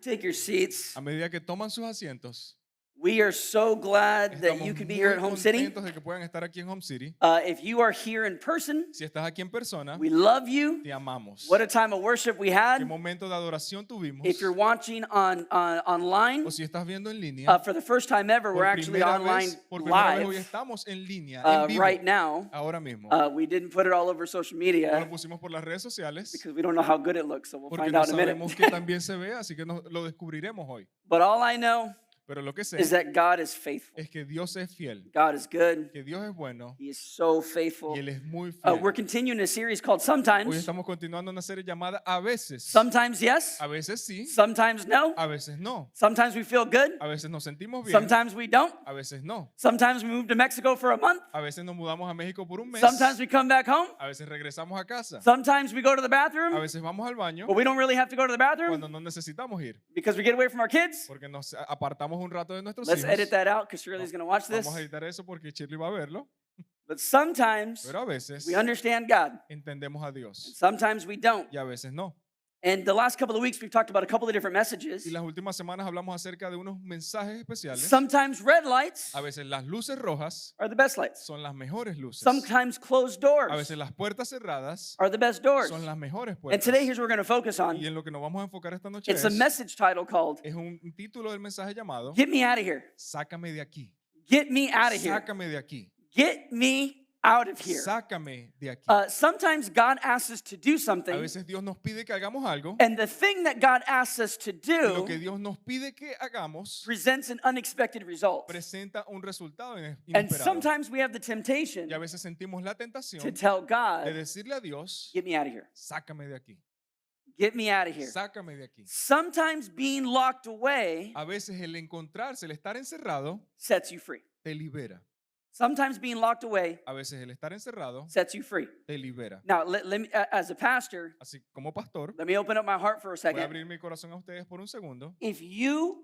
you take your seats, A medida que toman sus asientos, we are so glad that estamos you could be muy here at Home City. contentos de que puedan estar aquí en Home City. If you are here in person, Si estás aquí en persona, we love you. te amamos. What a time of worship we Qué had. momento de adoración tuvimos. If you're watching online, O si estás viendo en línea, for the first time ever, we're actually online por primera vez hoy live estamos en línea, en vivo, right now. ahora mismo. We didn't put it all over social No lo media pusimos por las redes sociales because we don't know how good it looks, so we'll porque find no out in a minute. sabemos que también se ve, así que lo descubriremos hoy. But all I know Pero lo que sé is that God is faithful. es que Dios es fiel, God is good. que Dios es bueno He is so faithful. y Él es muy fiel. We're continuing a series called Hoy Sometimes. estamos continuando una serie llamada A veces. Sometimes yes, A veces sí, sometimes no. a veces no. Sometimes we feel good, A veces nos sentimos bien, sometimes we don't. a veces no. Sometimes we move to Mexico for a month. A veces nos mudamos a México por un mes, Sometimes we come back home. a veces regresamos a casa, Sometimes we go to the a bathroom, veces vamos al baño but we don't really have to go to the bathroom cuando no necesitamos ir, because we get away from our kids. porque nos apartamos un rato de nuestros Let's hijos. edit that out because Shirley's going to watch this. Vamos a editar eso porque Shirley va a verlo, But sometimes pero a veces we understand God, entendemos a Dios sometimes we don't. y a veces no. And the last couple of weeks, we've talked about a couple of different messages. Y las últimas semanas hablamos acerca de unos mensajes especiales. Sometimes red lights A veces las luces rojas are the best lights. son las mejores luces. Sometimes closed A doors veces las puertas cerradas are the best doors. son las mejores And puertas. today, here's what we're going to focus on. Y en lo que nos vamos a enfocar esta noche It's a message title called es un título del mensaje llamado Get Me Out of Here. Sácame de aquí. Get Me Out of Here. Sácame de aquí. Get me out of here. Sácame de aquí. Sometimes God asks us to do A something, veces Dios nos pide que hagamos algo. and the thing that God asks us to Y lo que do Dios nos pide que hagamos presents an unexpected result. presenta un resultado And inesperado. sometimes we have the temptation Y a veces sentimos la tentación to tell de God, decirle a Dios, get me out of here. sácame de aquí. Get me out of here. Sácame de aquí. Sometimes being locked away A veces el encontrarse, el estar encerrado, sets you free. te libera. Sometimes being locked away A veces el estar encerrado sets you free. te libera. Now, let me, as a pastor, Así como pastor, let me open up my heart for a voy a second. abrir mi corazón a ustedes por un segundo. If you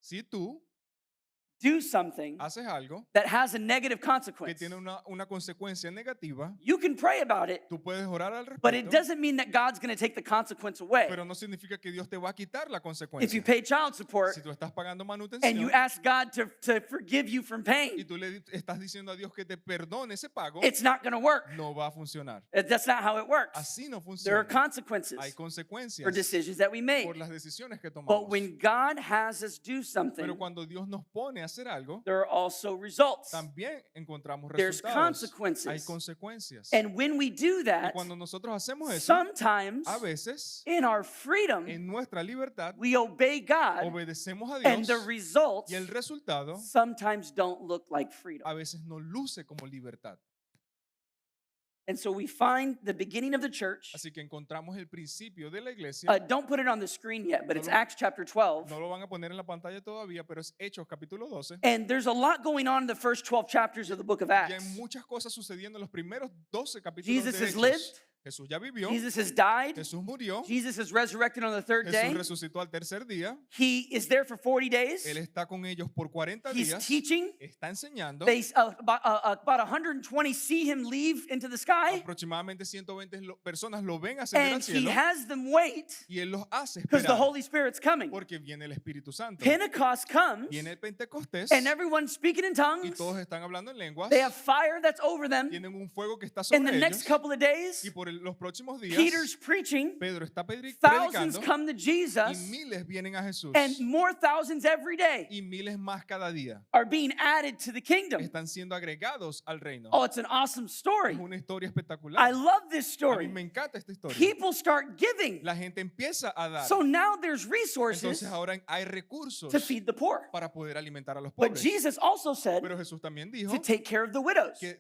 Si tú do something haces algo that has a negative que consequence, tiene una consecuencia negativa, you can pray about it, tú puedes orar al but it respecto, doesn't mean that God's going to take the consequence away. pero no significa que Dios te va a quitar la If you consecuencia. pay child support Si tú estás pagando and manutención you ask God to forgive you from y pain, tú le estás diciendo a Dios que te perdone ese pago, it's not going to work. no va a funcionar. That's not how it works. Así no There are funciona. consequences Hay consecuencias for decisions that we make. por las decisiones que But tomamos. when God has us do Pero something, cuando Dios nos pone a hacer algo, there are also results. también encontramos There's resultados. consequences. Hay consecuencias. And when we do Y that, cuando nosotros hacemos eso, sometimes a veces in our freedom, en nuestra libertad we obey God, obedecemos a and the Dios results y el resultado sometimes don't look like freedom. a veces no luce como libertad. And so we find the beginning of the church. Así que encontramos el principio de la iglesia. Don't put it on the screen yet, but it's No lo- Acts chapter 12. No lo van a poner en la pantalla todavía, pero es Hechos capítulo 12. And there's a lot going on in the first 12 chapters of the book of Y hay Acts. muchas cosas sucediendo en los primeros 12 capítulos Jesus de has Hechos. lived. Jesús ya vivió. Jesus has died. Jesús murió. Jesus is resurrected on the third Jesús day. resucitó al tercer día. He is there for 40 days. Él está con ellos por 40 He's días. teaching. Está enseñando. About 120 see him leave into the sky. Aproximadamente 120 personas lo ven ascender al And he cielo. has them wait Y él los hace because the esperar. Holy Spirit's coming. Porque viene el Espíritu Santo. Pentecost comes Viene el Pentecostés. and everyone's speaking in Y tongues. todos están hablando en lenguas. They have fire that's over them. Tienen un fuego que está In sobre the next ellos. couple of days, Y por los próximos días, Peter's preaching. Pedro está Thousands predicando. come to Y Jesus, miles vienen a Jesús. and more thousands every day Y miles más cada día. are being added to the kingdom. Están siendo agregados al reino. Oh, it's an awesome Es story. una historia I espectacular. love this A mí story. me encanta esta historia. People start giving. La gente empieza a dar. So now there's resources Entonces ahora hay recursos to feed the poor. para poder alimentar a los But pobres. Jesus also said Pero Jesús también dijo to take care of the widows. que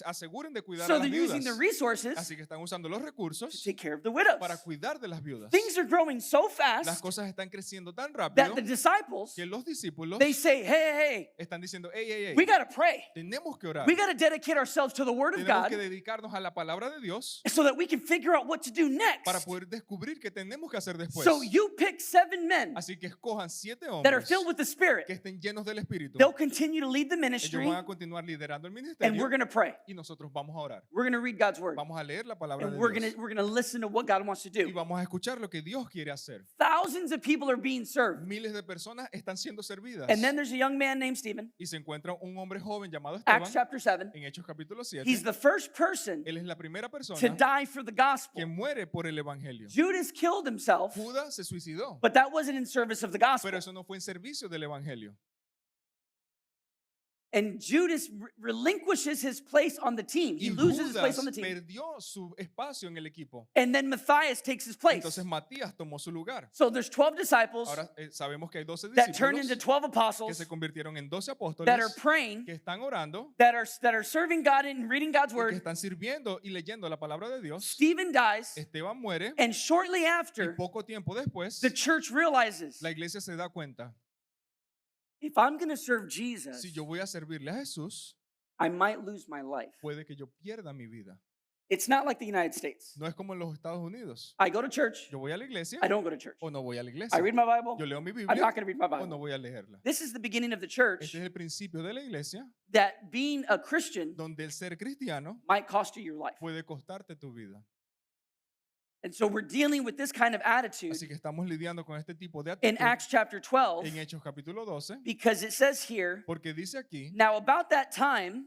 aseguren de cuidar So a las they're using the viudas. resources Así que están usando los to recursos take care of the widows. para cuidar de las viudas. Things are growing so Las fast cosas están creciendo tan that rápido the disciples, que los discípulos they say, hey, están diciendo, hey, we got to pray. tenemos que orar. We got to dedicate ourselves to the Word of Tenemos God que dedicarnos a la palabra de Dios so that we can figure out what to do para next. poder descubrir qué tenemos que hacer después. So you pick 7 men Así que escojan 7 that are hombres filled with the Spirit. que estén llenos del Espíritu. They'll continue to lead the Ellos ministry, van a continuar liderando el and ministerio we're going to pray. y nosotros vamos a orar. We're going to read God's word, Vamos a leer la palabra and de we're Dios going to listen to what God wants to y do. vamos a escuchar lo que Dios quiere hacer. Thousands of people are being served. Miles de personas están siendo servidas And then there's a young man named Stephen, y se encuentra un hombre joven llamado Esteban Acts chapter 7. en Hechos capítulo 7. He's the first person Él es la primera to persona die for the gospel. que muere por el evangelio. Judas killed himself, Judas se suicidó, but that wasn't in service of the gospel. pero eso no fue en servicio del evangelio. And Judas relinquishes his place on the team. He Y loses his place Judas on the team. perdió su espacio en el equipo. And then Matthias takes his place. Entonces Matías tomó su lugar. So there's 12 disciples Ahora sabemos que hay 12 that turn into discípulos 12 que apostles se convirtieron en 12 that are apóstoles praying, que están orando that are serving God and reading God's y que word. están sirviendo y leyendo la palabra de Dios. Stephen dies, Esteban muere and shortly y after, poco tiempo después the church realizes, la iglesia se da cuenta, if I'm going to serve Jesus, si yo voy a servirle a Jesús, I might lose my life. puede que yo pierda mi vida. It's not like the United States. No es como en los Estados Unidos. I go to church, Yo voy a la iglesia I don't go to church. o no voy a la I iglesia. read my Bible, Yo leo mi I'm Biblia not going to read my o no Bible. voy a leerla. This is the beginning of the church, Este es el principio de la iglesia that being a Christian donde el ser cristiano might cost you your life. puede costarte tu vida. And so we're dealing with this kind of attitude Así que estamos lidiando con este tipo de in actitud Acts chapter 12 en Hechos capítulo 12, because it says here, porque dice aquí, now about that time,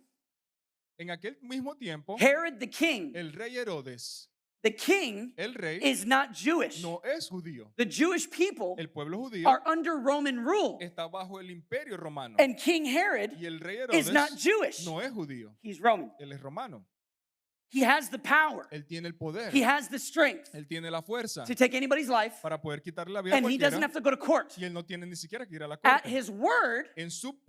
en aquel mismo tiempo, Herod the king, el rey Herodes, the king el rey, is not Jewish. no es judío. The Jewish people El pueblo judío are under Roman rule. está bajo el imperio romano And King Herod y el rey is not Herodes Jewish. no es judío, He's Roman. él es romano. He has the power. Él tiene el poder, He has the strength él tiene la fuerza to take anybody's life, para poder quitarle la vida a and he doesn't cualquiera have to go to court. y él no tiene ni siquiera que ir a la At corte. his word,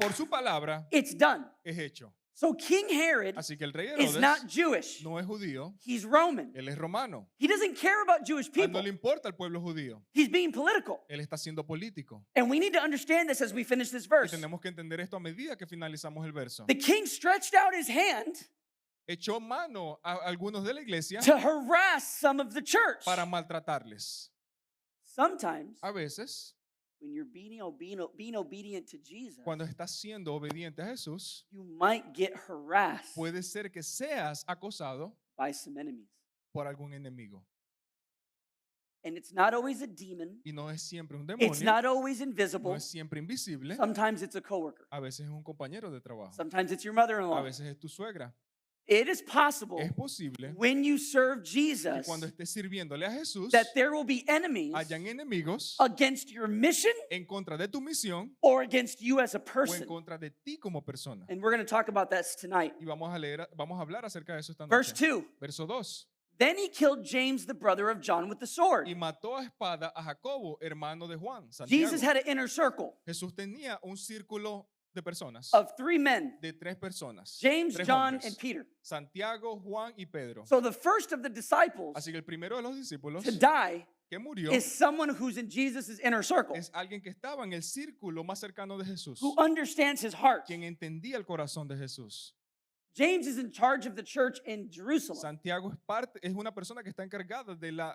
Por su palabra it's done. es hecho. So King Herod Así que el rey is not Herodes Jewish. no es judío, He's Roman. él es romano. He doesn't care about Jewish A él no people. le importa el pueblo judío, He's being political. él está siendo político. And we need to understand this as we finish this Y verse. tenemos que entender esto a medida que finalizamos el verso. The king stretched out his hand Echó mano a algunos de la iglesia to harass some of the church. para maltratarles. Sometimes, A veces, when you're being obedient to Jesus, cuando estás siendo obediente a Jesús, you might get harassed puede ser que seas acosado by some enemies. por algún enemigo. And it's not always a demon. Y no es siempre un It's demonio, not always no invisible. es siempre invisible. Sometimes it's a coworker. A veces es un compañero de trabajo, Sometimes it's your a mother-in-law. veces es tu suegra. It is possible Es posible when you serve que Jesus cuando estés sirviéndole a Jesús, that there will be enemies hayan enemigos against your mission en contra de tu misión or against you as a o en person. contra de ti como persona. And we're going to talk about that tonight. Y vamos a hablar acerca de eso esta Verse noche. 2. Verso 2. Then he killed James, the brother of John, with the sword. Y mató a espada a Jacobo, hermano de Juan, Santiago. Jesus had an inner circle Jesús tenía un círculo de personas, of 3 men, de 3 personas. James, 3 John, hombres, and Peter. Santiago, Juan y Pedro. So the first of the disciples Así que el primero de los discípulos to die que murió is someone who's in Jesus' inner circle, es alguien que estaba en el círculo más cercano de Jesús, who understands his heart. quien entendía el corazón de Jesús. James is in charge of the church in Jerusalem. Santiago es una persona que está encargada de la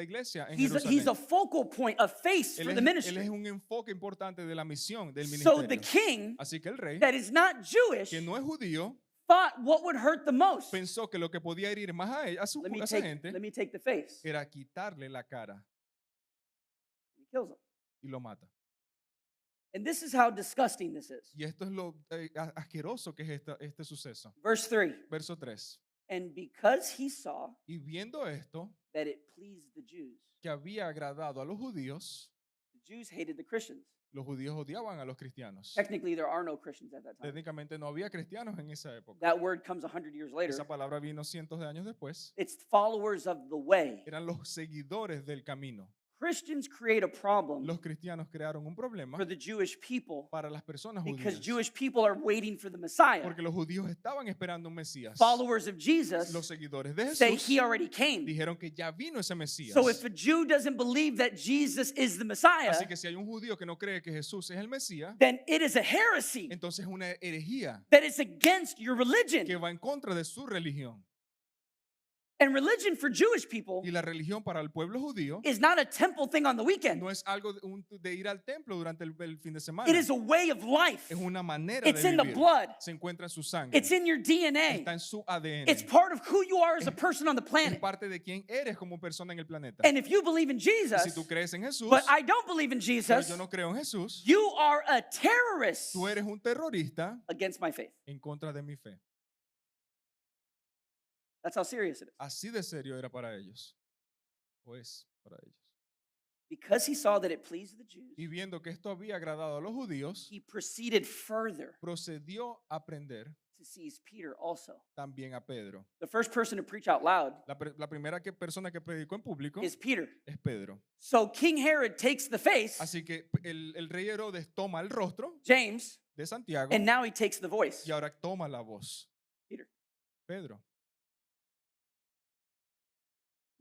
iglesia en He's Jerusalén. a focal point, a face Él for es, the él ministry. es un enfoque importante de la misión, del So the ministerio. king Así que el rey, that is not Jewish que no es judío, thought what would hurt the most. pensó que lo que podía herir más Let me a esa gente take the face. era quitarle la cara He kills him. y lo mata. And this is how disgusting this is. Y esto es lo asqueroso que es este suceso. Verse 3. Verso 3. And because he saw Y viendo esto, that it pleased the Jews, que había agradado a los judíos, the Jews hated the Christians. los judíos odiaban a los cristianos. Technically, there are no Christians at that time. Técnicamente no había cristianos en esa época. That word comes 100 years later. Esa palabra vino cientos de años después. It's followers of the way. Eran los seguidores del camino. Christians create a problem Los cristianos crearon un problema for the Jewish people para las personas because judías. Jewish people are waiting for the Messiah. Porque los judíos estaban esperando un Mesías. Followers of Jesus Los seguidores de say Jesús he already came. dijeron que ya vino ese Mesías. So if a Jew doesn't believe that Jesus is the Messiah, Así que si hay un judío que no cree que Jesús es el Mesías, then it is a heresy entonces es una herejía that is against your religion. que va en contra de su religión. And religion for Jewish people Y la religión para el pueblo judío is not a temple thing on the weekend. no es algo de ir al templo durante el fin de semana. It is a way of life. Es una manera It's de in the vivir. blood. Se encuentra en su sangre. It's in your DNA. Está en su ADN. It's part of who you are as a person on the Es planet. parte de quién eres como persona en el planeta. And if you believe in Y si Jesus, tú crees en Jesús, but I don't believe in pero Jesus, yo no creo en Jesús, you are a terrorist tú eres un terrorista against my faith. en contra de mi fe. That's how serious it is. Así de serio era para ellos. O es para ellos. Because he saw that it pleased the Jews, Y viendo que esto había agradado a los judíos, he proceeded further procedió a prender to seize Peter also. también a Pedro. The first person to preach out loud La primera persona que predicó en público is Peter. es Pedro. So King Herod takes the face, Así que el rey Herodes toma el rostro James, de Santiago and now he takes the voice. y ahora toma la voz. Peter. Pedro.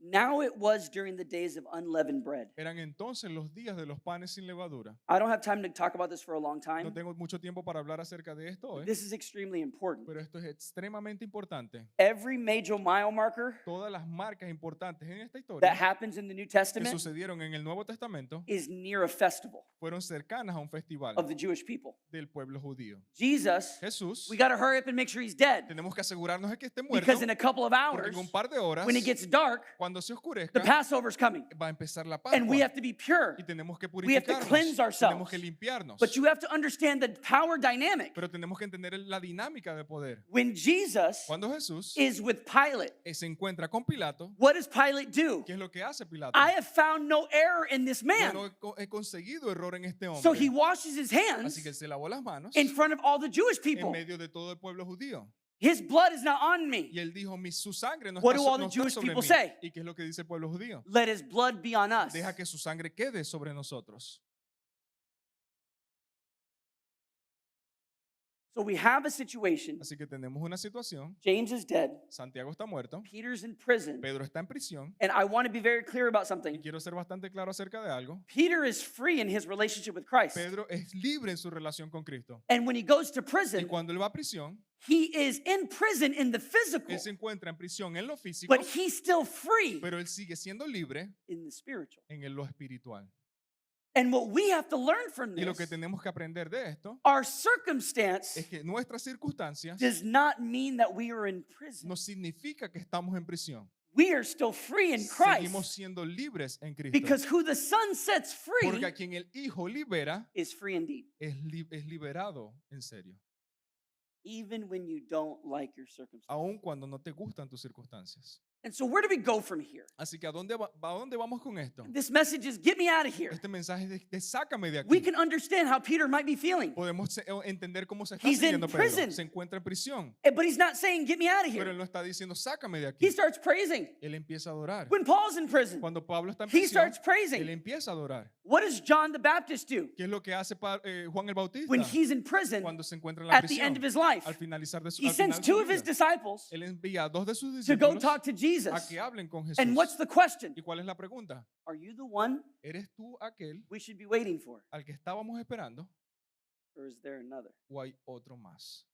Now it was during the days of unleavened bread. Eran entonces los días de los panes sin levadura. I don't have time to talk about this for a long No time. tengo mucho tiempo para hablar acerca de esto hoy, This is extremely important. pero esto es extremadamente importante. Every major mile marker Todas las marcas importantes en esta that historia happens in the New que Testament sucedieron en el Nuevo Testamento is near a festival fueron cercanas a un festival of the Jewish people. del pueblo judío. Jesus, Jesús, we got to hurry up and make sure he's dead tenemos que asegurarnos de que esté muerto because in a couple of porque hours, en un par de horas, when it gets dark, cuando se the oscurezca, Passover's coming va a empezar la and we Pascua have to be pure. y tenemos que We have to purificarnos, cleanse ourselves. tenemos que limpiarnos, But you have to understand the power dynamic. pero tenemos que entender la dinámica de poder. When Jesus Cuando Jesús is with Pilate, se encuentra con Pilato, what does Pilate do? ¿qué es lo que hace Pilato? I have found no error in this Yo man. no he conseguido error en este So he hombre. washes his Así hands que él se lavó las manos in front of all the Jewish en people. medio de todo el pueblo judío. His blood is not on me. Y él dijo, su sangre no What está, do all no the está Jewish sobre people mí. say? ¿Y qué es lo que dice el pueblo judío? Let his blood be on us. Deja que su sangre quede sobre nosotros. So we have a situation. Así que tenemos una situación. James is dead. Santiago está muerto. Peter's in prison. Pedro está en prisión. And I want to be very clear about Y something. quiero ser bastante claro acerca de algo. Peter is free in his relationship with Christ. Pedro es libre en su relación con Cristo. And when he goes to Y prison, cuando él va a prisión, he is in prison in the physical, él se encuentra en prisión en lo físico, but he's still free pero él sigue siendo libre in the spiritual. en lo espiritual. And what we have to learn from Y lo que this, tenemos que aprender de esto our circumstance es que nuestras circunstancias does not mean that we are in prison. no significa que estamos en prisión. We are still free in Seguimos Christ siendo libres en Cristo. because who the Son sets Porque free a quien el Hijo libera is free indeed, es liberado en serio. even when you don't like your circumstance. Aun cuando no te gustan tus circunstancias. And so, where do we go from here? Así que ¿a dónde vamos con esto? This message is get me out of here. Este mensaje de sácame de We aquí. can understand how Peter might be feeling, Podemos entender cómo se está He's in sintiendo Pedro. prison. Se encuentra en prisión. but he's not saying get me out of Pero here. él no está diciendo sácame de He aquí. starts praising. Él empieza a adorar. When Paul's in prison, Cuando Pablo está en he prisión, starts él praising. empieza a adorar. What does John the Baptist do ¿Qué es lo que hace Juan el Bautista when he's in prison cuando se encuentra en la at the end prisión? of his life? Al finalizar de su He al final sends de su two of his vida, disciples él envía a dos de sus to go discípulos talk to a Jesus. que hablen con Jesús. And what's the question? ¿Y cuál es la pregunta? Are you the one ¿Eres tú aquel we should be waiting for? al que estábamos esperando Or is there another? o hay otro más?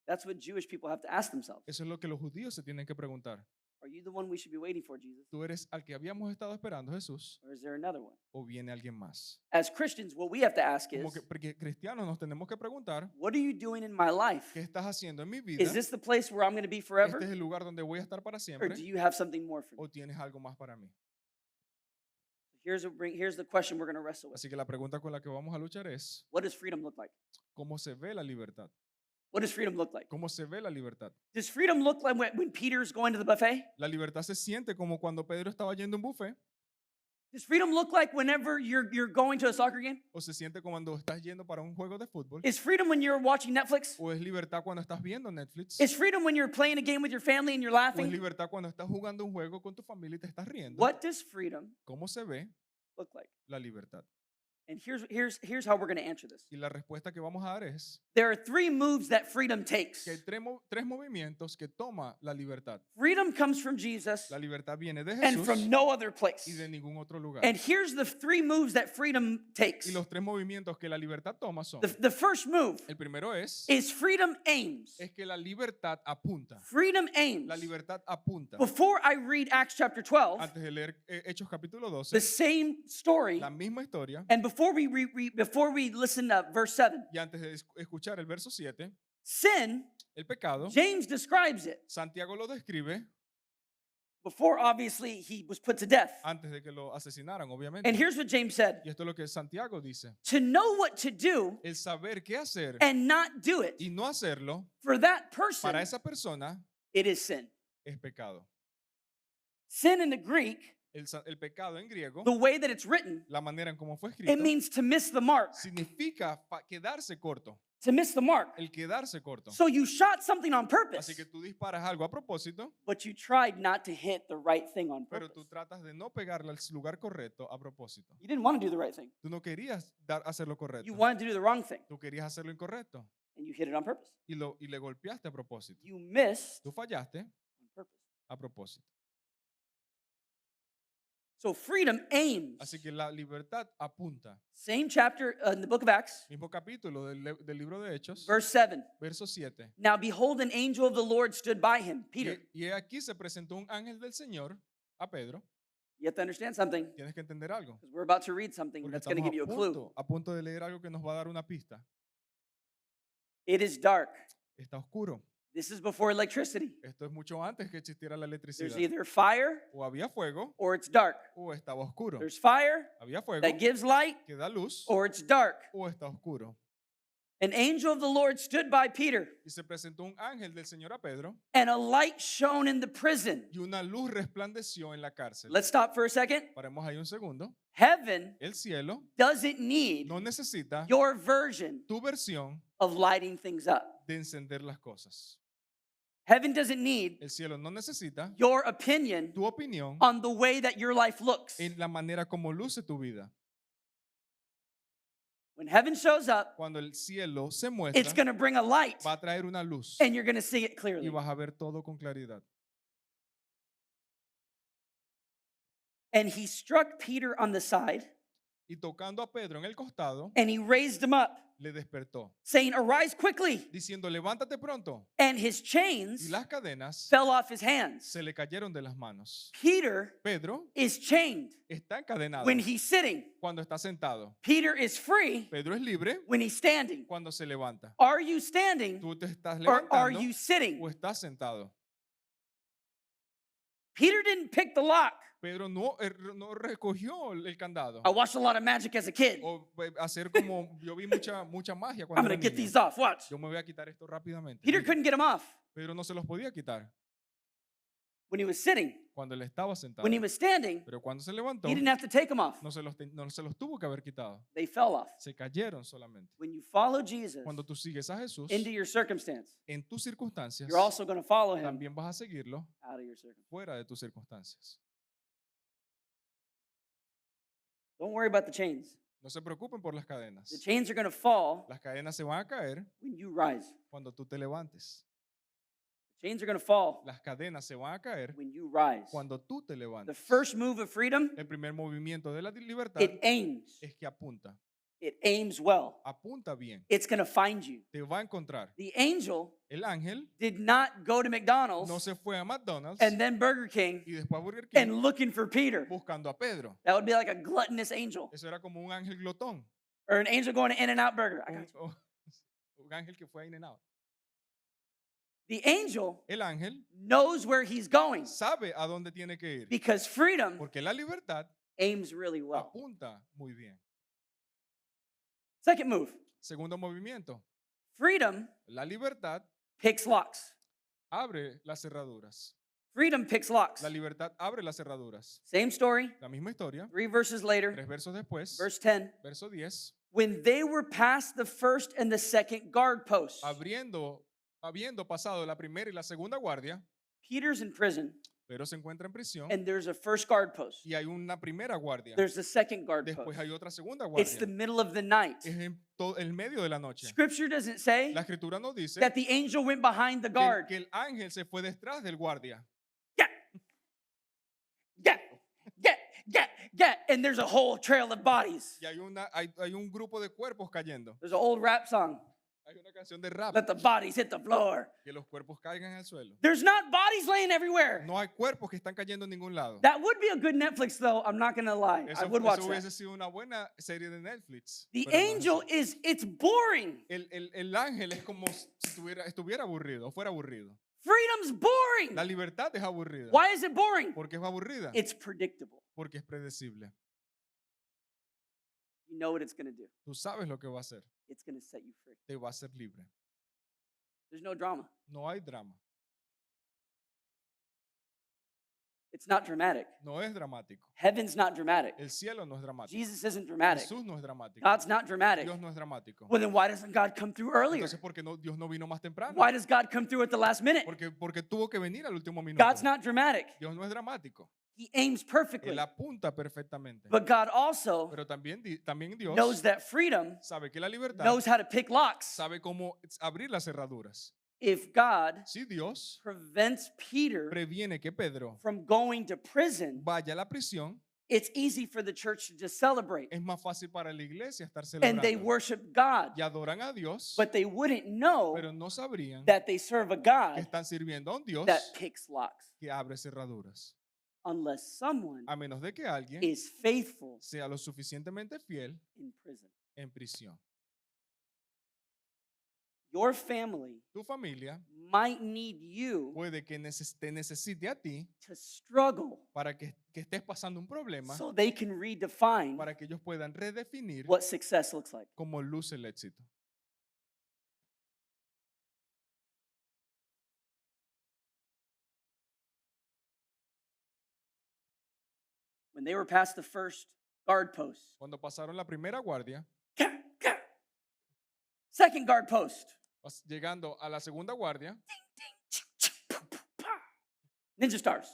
That's what Jewish people have to ask themselves. Eso es lo que los judíos se tienen que preguntar. Are you the one we should be waiting for, Jesus? ¿Tú eres al que habíamos estado esperando, Jesús, Or is there another one? o viene alguien más? As Christians, what we have to ask Como is, que porque cristianos nos tenemos que preguntar, what are you doing in my life? ¿qué estás haciendo en mi vida? Is this the place where I'm going to be ¿Este forever? es el lugar donde voy a estar para Or siempre? do you have something more for me? ¿O tienes algo más para mí? Here's the question we're going to wrestle with. Así que la pregunta con la que vamos a luchar es, What does freedom look like? ¿cómo se ve la libertad? What does freedom look like? ¿Cómo se ve la libertad? Does freedom look like when Peter's going to the buffet? La libertad se siente como cuando Pedro estaba yendo a un buffet, Does freedom look like whenever you're going to a soccer game? o se siente como cuando estás yendo para un juego de fútbol, Is freedom when you're watching Netflix? o es libertad cuando estás viendo Netflix, Is freedom when you're playing a game with your family and you're o es laughing? libertad cuando estás jugando un juego con tu familia y te estás riendo. What does freedom ¿Cómo se ve look like? la libertad? And here's how we're going to answer this. Y la respuesta que vamos a dar es There are 3 moves that freedom takes. que hay tres movimientos que toma la libertad. Freedom comes from Jesus La libertad viene de and Jesús from no other place. y de ningún otro lugar. And here's the 3 moves that freedom takes. Y los tres movimientos que la libertad toma son, The first move el primero es freedom aims. que la libertad apunta. Freedom aims. La libertad apunta. Before I read Acts chapter 12, Antes de leer Hechos capítulo the 12, same story, la misma historia, and before we listen to verse 7, y antes de escuchar el verso 7, sin, el pecado, James describes it. Santiago lo describe Before, obviously, he was put to death. antes de que lo asesinaran, obviamente. And here's what James said. Y esto es lo que Santiago dice. To know what to do El saber qué hacer and not do it, y no hacerlo, for that person, para esa persona it is sin. es pecado. Sin in the Greek, El pecado en griego, the way that it's written, la manera en cómo fue it escrito, means to miss the mark. significa quedarse corto. To miss the mark. El quedarse corto. So you shot something on purpose, Así que tú disparas algo a propósito, but you tried not to hit the right thing on pero purpose. tú tratas de no pegarle al lugar correcto a propósito. You didn't want to do the right thing. Tú no querías hacer lo correcto. You wanted to do the wrong thing, Tú querías hacer lo incorrecto and you hit it on purpose. y le golpeaste a propósito. You missed Tú fallaste on purpose. a propósito. So freedom aims. Así que la libertad apunta. Same chapter in the book of Acts, Mismo capítulo del libro de Hechos, verse 7. verso 7. Now behold, an angel of the Lord stood by him, Peter. Y aquí se presentó un ángel del Señor a Pedro. You have to understand something, Tienes que entender algo. because we're about to read something Porque that's going to estamos give you a clue. a punto de leer algo que nos va a dar una pista. It is dark. Está oscuro. This is before electricity. Esto es mucho antes que existiera la There's electricidad. either fire O había fuego or it's dark. o estaba oscuro. There's fire Había fuego that gives light que da luz or it's dark. o está oscuro. An angel of the Lord stood by Peter, Y se presentó un ángel del Señor a Pedro and a light shone in the prison. y una luz resplandeció en la cárcel. Let's stop for a second. Paremos ahí un segundo. Heaven El cielo doesn't need no necesita your version tu versión of lighting things up. de encender las cosas. Heaven doesn't need El cielo no necesita your opinion tu opinión on the way that your life looks. en la manera como luce tu vida. When heaven shows up, Cuando el cielo se it's muestra, going to bring a light, va a traer una luz and you're going to see it y clearly. vas a ver todo con claridad. And he struck Peter on the side, Y tocando a Pedro en el costado, and he raised him up, le despertó, saying, "Arise quickly." diciendo, levántate pronto. And his Y chains las cadenas fell off his hands. se le cayeron de las manos. Peter Pedro is chained está encadenado when he's sitting. cuando está sentado. Peter is free Pedro es libre when he's standing. cuando se levanta. Are you standing Tú te estás or are levantando you sitting? o estás sentado. Peter didn't pick the lock. Pedro no recogió el candado. I watched a lot of magic as a kid. O hacer como yo vi mucha magia I'm cuando going era to get niño. these off. Watch. Yo me voy a quitar esto rápidamente. Peter Mira, couldn't get them off Pedro no se los podía quitar when he was sitting. cuando él estaba sentado. When he was standing, Pero cuando se levantó, he didn't have to take them off. no se los tuvo que haber quitado. They fell off. Se cayeron solamente. When you follow Jesus Cuando tú sigues a Jesús into your circumstance, en tus circunstancias, you're also going to follow him también vas a seguirlo out of your circumstance. fuera de tus circunstancias. Don't worry about the chains. No se preocupen por las The cadenas. chains are going to fall Las cadenas se van a caer when you rise. cuando tú te levantes. The chains are going to fall Las cadenas se van a caer when you rise. cuando tú te The levantes. first move of freedom, El primer movimiento de la libertad it aims. es que apunta. It aims well. Apunta bien. It's going to find you. Te va a encontrar. The angel El ángel did not go to McDonald's no se fue a McDonald's and then Burger King y después a Burger and King looking for Peter. buscando a Pedro. That would be like a gluttonous angel Eso era como un ángel glotón. or an angel going to In-N-Out Burger. I got Un, you. un ángel que fue a In-N-Out. The angel El ángel knows where he's going sabe a dónde tiene que ir. because freedom Porque la libertad aims really well. apunta muy bien. Second move, Segundo movimiento. freedom La libertad picks locks. abre las cerraduras. Freedom picks locks. La libertad abre las cerraduras. Same story, La misma historia. 3 verses later, 3 versos después. verse 10. Verso 10. When they were past the first and the second guard posts, Habiendo pasado la primera y la segunda guardia, Peter's in prison. pero se encuentra en prisión and there's a first guard post. y hay una primera guardia. There's a second guard Después post. hay otra segunda It's the guardia. middle of the night. Es en el medio de la noche. Scripture doesn't say La escritura nos dice that the angel went behind the guard. que el ángel se fue detrás del guardia. Get, get, get, get, get. And there's a whole trail of bodies. Y hay un grupo de cuerpos cayendo. There's an old rap song. Hay una canción de rap Let the bodies hit the floor. que los cuerpos caigan al suelo. There's not bodies laying everywhere. No hay cuerpos que están cayendo en ningún lado. That would be a good Netflix, though. I'm not going to lie. I Eso would watch hubiese that. sido una buena serie de Netflix. The pero no es angel así. it's boring. El ángel es como si estuviera aburrido o fuera aburrido. Freedom's boring. La libertad es aburrida. Why is it boring? ¿Por qué es aburrida? It's predictable. Porque es predecible. You know what it's going to do. Tú sabes lo que va a hacer. It's going to set you free. Te va a hacer libre. There's no drama. No hay drama. It's not dramatic. No es dramático. Heaven's not dramatic. El cielo no es dramático. Jesus isn't dramatic. Jesús no es dramático. God's not dramatic. Dios no es dramático. Well, then why doesn't God come through earlier? Entonces, ¿por qué Dios no vino más temprano? Why does God come through at the last minute? Porque tuvo que venir al último minuto. God's not dramatic. Dios no es dramático. He aims perfectly. Él apunta perfectamente. But God also Pero también Dios knows that freedom sabe que la libertad knows how to pick locks. sabe cómo abrir las cerraduras. If God Si Dios prevents Peter previene que Pedro from going to prison, vaya a la prisión, it's easy for the church to just celebrate. es más fácil para la iglesia estar And they celebrando. worship God. Y adoran a Dios, But they wouldn't know pero no sabrían that they serve a que God están sirviendo a un Dios that picks locks. que abre cerraduras. Unless someone A menos de que alguien is faithful sea lo suficientemente fiel in prison. en prisión. Your family Tu familia might need you puede que te necesite a ti to struggle para que estés pasando un problema, so they can redefine para que ellos puedan redefinir what success looks like. cómo luce el éxito. When they were past the first guard post, Cuando pasaron la primera guardia, second guard post, llegando a la segunda guardia, ninja stars.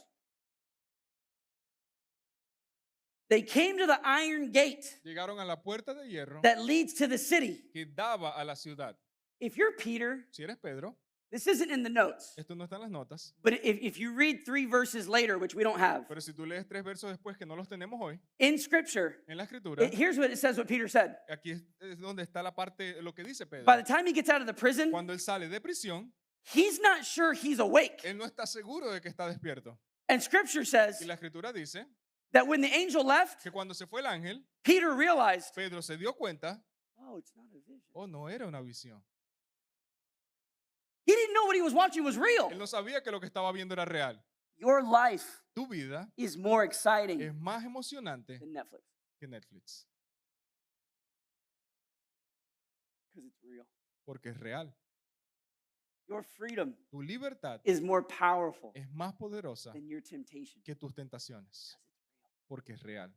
They came to the iron gate llegaron a la puerta de hierro that leads to the city. que daba a la ciudad. If you're Peter, Si eres Pedro, this isn't in the notes, esto no está en las notas, but if you read 3 verses later, which we don't have, pero si tú lees 3 versos después que no los tenemos hoy, in Scripture, en la escritura, here's what it says what Peter said. aquí es donde está la parte, lo que dice Pedro. By the time he gets out of the prison, Cuando él sale de prisión, he's not sure he's awake. él no está seguro de que está despierto. And Scripture says Y la escritura dice that when the angel left, que cuando se fue el ángel, Peter realized, Pedro se dio cuenta, oh, it's not a vision. oh, no era una visión. He didn't know what he was watching was real. Él no sabía que lo que estaba viendo era real. Your life Tu vida is more exciting es más emocionante than Netflix que Netflix, because it's real. porque es real. Your freedom Tu libertad is more powerful es más poderosa than your temptation que tus tentaciones, porque es real.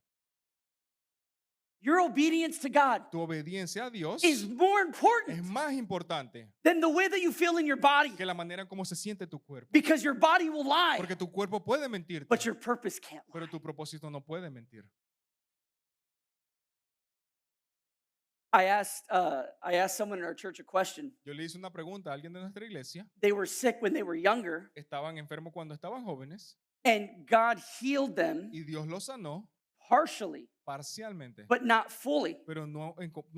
Your obedience to God Tu obediencia a Dios is more es important más importante than the way that you feel in your body que la manera en cómo se siente tu cuerpo, because your body will lie, porque tu cuerpo puede mentirte, but your purpose can't lie. pero tu propósito no puede mentir. I asked someone in our church a question. Yo le hice una pregunta a alguien de nuestra iglesia. They were sick when they were younger, Estaban enfermos cuando estaban jóvenes and God healed them y Dios los sanó partially, parcialmente, but not fully. pero no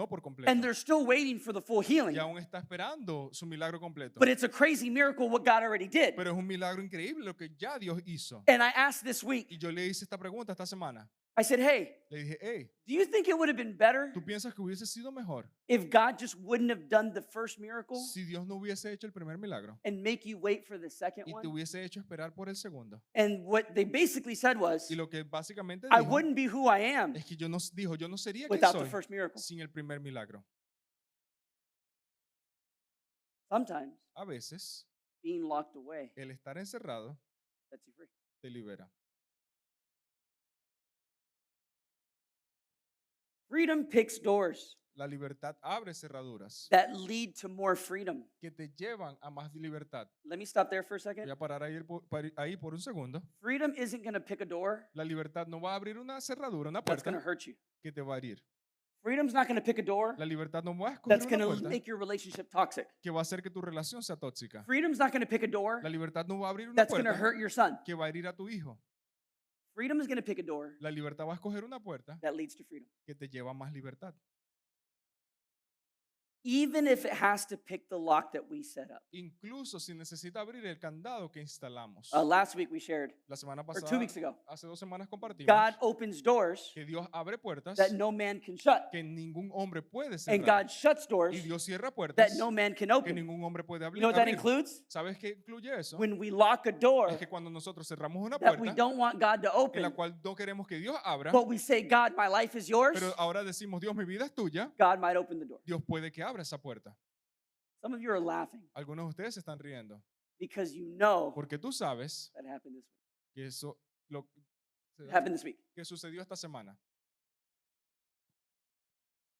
por completo. And they're still waiting for the full healing. Y aún está esperando su milagro completo. But it's a crazy miracle what God already did. Pero es un milagro increíble lo que ya Dios hizo. And I asked this week, Y yo le hice esta pregunta esta semana. I said, hey, Le dije, hey, do you think it would have been better ¿tú piensas que hubiese sido mejor if God just wouldn't have done the first miracle si Dios no hubiese hecho el primer milagro and make you wait for the second y te one? hubiese hecho esperar por el segundo? And what they basically said was, Y lo que básicamente I dijo wouldn't be who I am es que yo no sería quien without the soy first miracle. sin el primer milagro. Sometimes A veces, being locked away el estar encerrado sets you free. te libera. Freedom picks doors. La libertad abre cerraduras that lead to more freedom. que te llevan a más libertad. Let me stop there for a Voy second. a parar ahí por un segundo. Freedom isn't going to pick a door La libertad no va a abrir una cerradura, una that's going to puerta hurt you. que te va a herir. Freedom's not going to pick a door La libertad no va a that's escoger going una to puerta make your relationship toxic. que va a hacer que tu relación sea tóxica. Freedom's not going to pick a door La libertad no va a abrir una that's going to puerta hurt your son. que va a herir a tu hijo. Freedom is going to pick a door La libertad va a escoger una puerta that leads to freedom. que te lleva a más libertad. Even if it has to pick the lock that we set up. Incluso si necesita abrir el candado que instalamos. Last week we shared, La semana or 2 pasada, weeks ago, hace 2 semanas compartimos God opens doors que Dios abre puertas that no man can shut. que ningún hombre puede And cerrar. God shuts doors Y Dios cierra that puertas no man can que open. ningún hombre puede You know what that abrir. includes? ¿Sabes qué incluye eso? When we lock a door Es que cuando nosotros cerramos una that we puerta don't want God to en la open, cual no queremos que Dios abra, but we say, God, my life is yours, pero ahora decimos, Dios, mi vida es tuya, God might open the door. Dios puede que abra esa puerta. Some of you are laughing Algunos de ustedes se están riendo because you know porque tú sabes that happened this week. que eso lo It happened this week. que sucedió esta semana.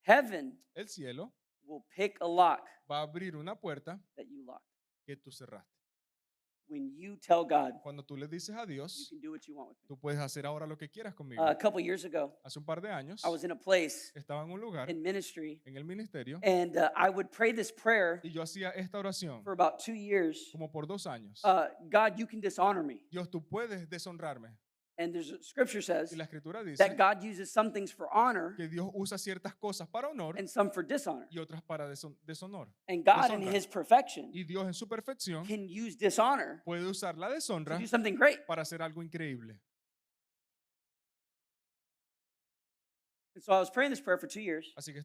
Heaven El cielo will pick a lock va a abrir una puerta that you locked. que tú cerraste. When you tell God, Cuando tú le dices a you Dios, can do what you want with me. tú puedes hacer ahora lo que quieras conmigo. A couple years ago, Hace un par de años I was in a place estaba en un lugar in ministry, en el ministerio and I would pray this prayer y yo hacía esta oración for about 2 years. como por 2 años. God, you can dishonor me. Dios, tú puedes deshonrarme. And there's scripture says Y la escritura dice that God uses some things for honor que Dios usa ciertas cosas para honor and some for dishonor. y otras para deshonor. And God, in Deshonra. His perfection, Y Dios en su perfección can use dishonor puede usar la to deshonra do something great. para hacer algo increíble. And so I was praying this prayer for 2 years, Así que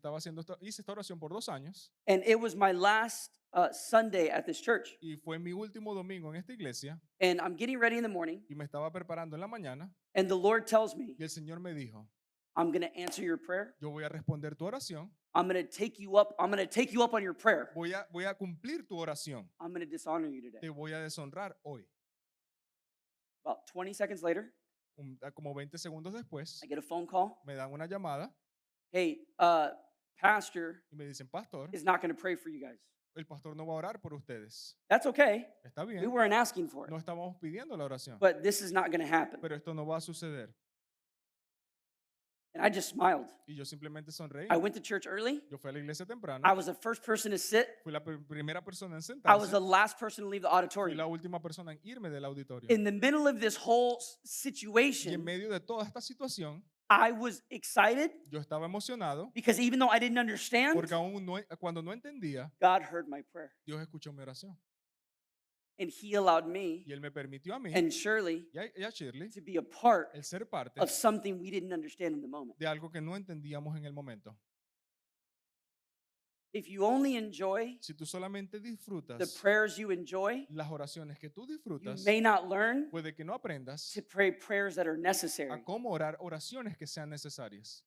hice esta oración por 2 años and it was my last Sunday at this church. y fue mi último domingo en esta iglesia And I'm getting ready in the morning, y me estaba preparando en la mañana and the Lord tells me, y el Señor me dijo, I'm going to answer your prayer. yo voy a responder tu oración, I'm going to take you up. I'm going to take you up on your prayer. voy a cumplir tu oración, I'm going to dishonor you today. te voy a deshonrar hoy. About 20 seconds later, Como 20 segundos después, I get a phone call. me dan una llamada Hey, pastor y me dicen, pastor, is not going to pray for you guys. el pastor no va a orar por ustedes. That's okay. Está We bien, weren't asking for it, no estábamos pidiendo la oración, but this is not going to happen. pero esto no va a suceder. And I just smiled. Y yo simplemente sonreí. I went to church early. Yo fui a la iglesia temprano, I was the first person to sit. fui la primera persona en I was sentarse, the last person to leave the fui auditorium. la última persona en irme del auditorio. In the middle of this whole Y en situation, medio de toda esta situación, I was excited yo estaba emocionado because even though I didn't understand, porque aún cuando no entendía, God heard my prayer. Dios escuchó mi oración. And He allowed me Y Él me permitió a mí and Shirley y a Shirley to be a part el ser parte of something we didn't understand in the moment. de algo que no entendíamos en el momento. If you only enjoy Si tú solamente the disfrutas prayers you enjoy, las oraciones que tú you disfrutas, may not learn puede que no aprendas to pray prayers that are necessary. a cómo orar oraciones que sean necesarias.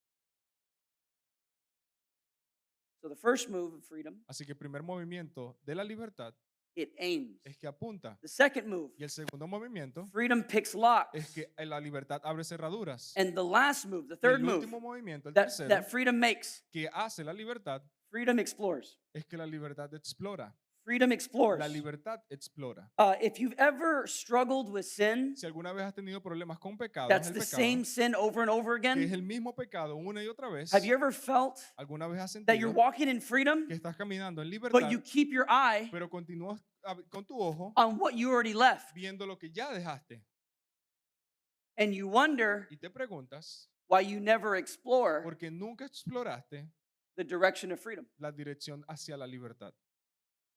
So the first move of freedom, Así que el primer movimiento de la libertad it aims. es que apunta. The second move, Y el segundo movimiento freedom picks locks. es que la libertad abre cerraduras. And the last move, the Y third el move último movimiento, el that tercero, freedom makes, que hace la libertad freedom explores. es que la libertad explora. Freedom explores. La libertad explora. If you've ever struggled with sin, Si alguna vez has tenido problemas con pecados, that's el the pecado, same sin over and over que es again. el mismo pecado una y otra vez, Have you ever felt alguna vez has that you're sentido walking in freedom, que estás caminando en libertad, but you keep your eye pero continúas con tu ojo on what you already left? viendo lo que ya dejaste And you wonder y te preguntas why you never explore por qué nunca exploraste the direction of freedom. la dirección hacia la libertad.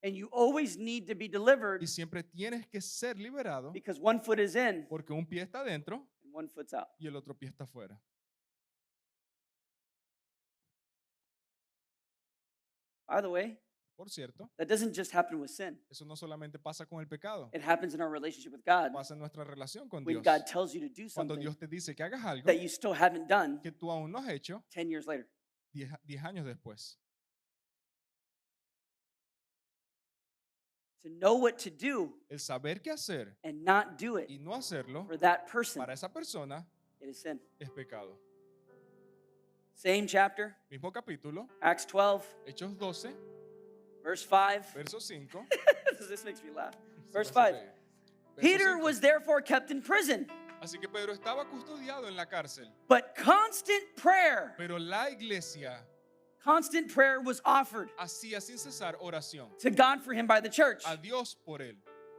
And you always need to be delivered Y siempre tienes que ser liberado because one foot is in porque un pie está dentro and one foot's out. y el otro pie está afuera. By the way, Por cierto, that doesn't just happen with sin. eso no solamente pasa con el pecado, It happens in our relationship with God. pasa en nuestra relación con When Dios. God tells you to do Cuando something Dios te dice que hagas algo that you still haven't done que tú aún no has hecho 10 years later. 10 años después. To know what to do El saber qué hacer and not do it y no hacerlo for that person, para esa persona it is sin. es pecado. Same chapter, mismo capítulo, Acts 12, Hechos 12, verse 5. verso 5. This makes me laugh. Se Verse me hace 5. reír. Verso Peter 5. was therefore kept in prison, Así que Pedro estaba custodiado en la cárcel, but constant prayer pero la iglesia was offered hacía sin cesar oración to God for him by the church. a Dios por él.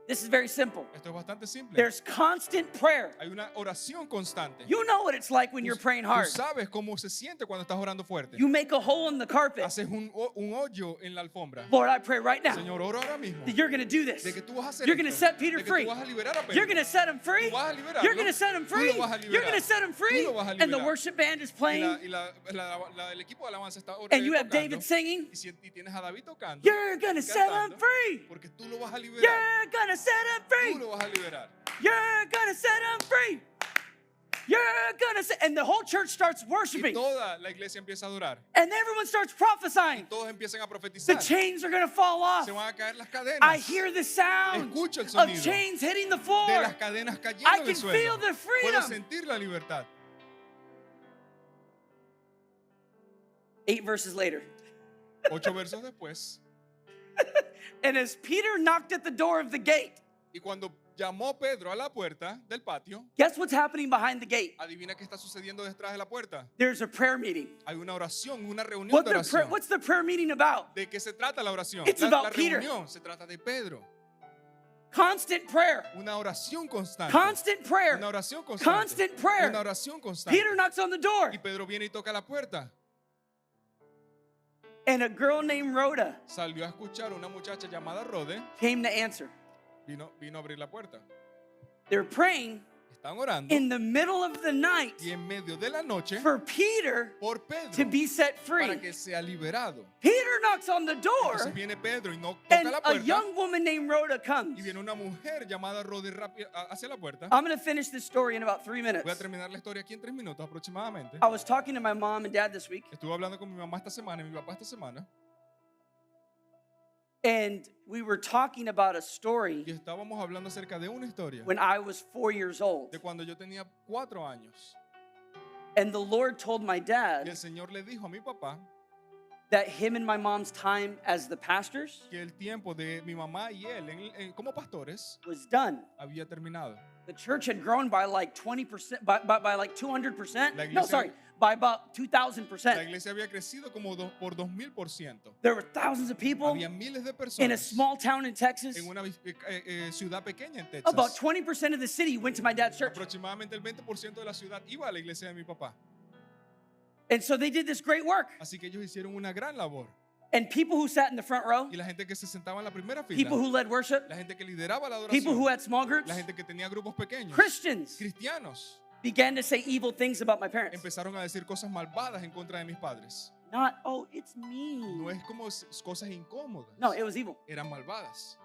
This is very simple. Esto es bastante simple. There's constant prayer. Hay una oración constante. You know what it's like when you're praying Tú hard. sabes cómo se siente cuando estás orando fuerte. You make a hole in the carpet. Haces un hoyo en la alfombra. Lord, I pray right now Señor, oro ahora mismo that you're going to do this. de que tú vas a hacer You're going to esto, set Peter de que free. tú vas a liberar a Pedro. You're going to set him free. Tú vas a liberarlo. You're going to set him Tú free. lo vas a You're going to liberar. set him free. Tú lo vas a And the liberar. worship band is Y playing. el equipo de alabanza está And you have tocando. David singing. Y tienes a David tocando. You're going to set him cantando, free. porque tú lo vas a liberar. You're going to set him Tú free. lo vas a liberar. You're going to set him free. You're going to set. And the whole church starts Y worshiping. toda la iglesia empieza a adorar. And everyone starts prophesying. Todos empiezan a The profetizar. chains are going to fall off. Se van a caer las cadenas. I hear the sound Escucho el of sonido chains hitting the de floor. las cadenas cayendo I en can el feel suelo. the Puedo freedom. sentir la libertad. 8 verses later. 8 versos después. And as Peter knocked at the door of the gate, Y cuando llamó Pedro a la puerta del patio, guess what's happening behind the gate? adivina qué está sucediendo detrás de la puerta. There's a prayer meeting. Hay una oración, una reunión What de the prayer, oración. what's the prayer meeting about? ¿De qué se trata la oración? It's La about Peter. reunión se trata de Pedro. Constant prayer. Una oración constante. Constant prayer. Una oración constante. Constant prayer. Una oración constante. Peter knocks on the door, Y Pedro viene y toca la puerta. and a girl named Rhoda Salió a escuchar a una muchacha llamada Rode. came to answer. Vino a abrir la puerta. They're praying Están orando. in the middle of the night Y en medio de la noche, for Peter por to Pedro, be set para free. que sea liberado. Peter knocks on the door, Entonces viene Pedro y no and toca la a puerta. young woman named Rhoda comes. Y viene una mujer llamada Rode hacia la puerta. I'm going to finish this story in about 3 minutes. Voy a terminar la historia aquí en 3 minutos aproximadamente. I was talking to my mom and dad this week, Estuve hablando con mi mamá esta semana y mi papá esta semana. and we were talking about a Y story estábamos hablando acerca de una historia when I was 4 years old. de cuando yo tenía 4 años. And the Lord told my Y dad el Señor le dijo a mi papá that him and my mom's time as the pastors que el tiempo de mi mamá y él como pastores was done. había terminado. The church had grown by like 20%, by like 200%. La No, iglesia- sorry, by about La 2,000%. iglesia había crecido como por 2000%. There were thousands of people Había miles de in a personas small town in Texas. en una ciudad pequeña en About Texas. 20% of the city went to my dad's church. Aproximadamente el 20% de la ciudad iba a la iglesia de mi papá. And so they did this great work. Así que ellos hicieron una gran labor. And people who sat in the front row, Y la gente que se sentaba en la primera fila, people who led worship, la gente que lideraba la people who adoración, had small groups, la gente que tenía grupos pequeños, Christians cristianos, began to say evil things about my parents. empezaron a decir cosas malvadas en contra de mis padres. Not, oh, it's No me. es como cosas incómodas. No, it was evil. Eran malvadas.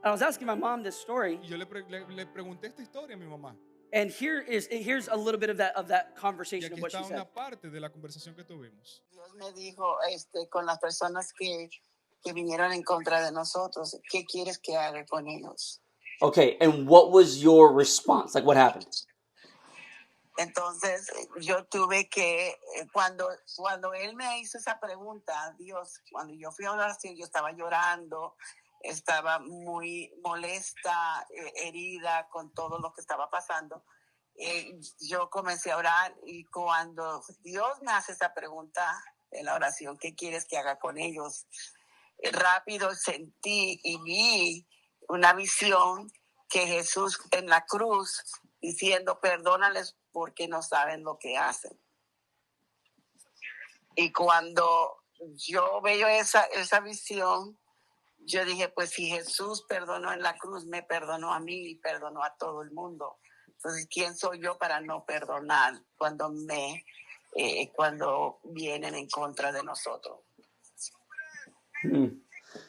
I was asking my mom this story, Y yo le pregunté esta historia a mi mamá. and here's a little bit of that Y conversation of aquí what she está said. una parte de la conversación que tuvimos. Dios me dijo, con las personas que vinieron en contra de nosotros, ¿qué quieres que haga con ellos? Okay, and what was your response? Like, what happened? Entonces, yo tuve que, cuando él me hizo esa pregunta, Dios, cuando yo fui a oración, yo estaba llorando, estaba muy molesta, herida con todo lo que estaba pasando. Yo comencé a orar y cuando Dios me hace esa pregunta en la oración, ¿qué quieres que haga con ellos? Rápido sentí y vi una visión que Jesús en la cruz diciendo, perdónales porque no saben lo que hacen. Y cuando yo veo esa visión, yo dije, pues si Jesús perdonó en la cruz, me perdonó a mí y perdonó a todo el mundo. Entonces, ¿quién soy yo para no perdonar cuando vienen en contra de nosotros?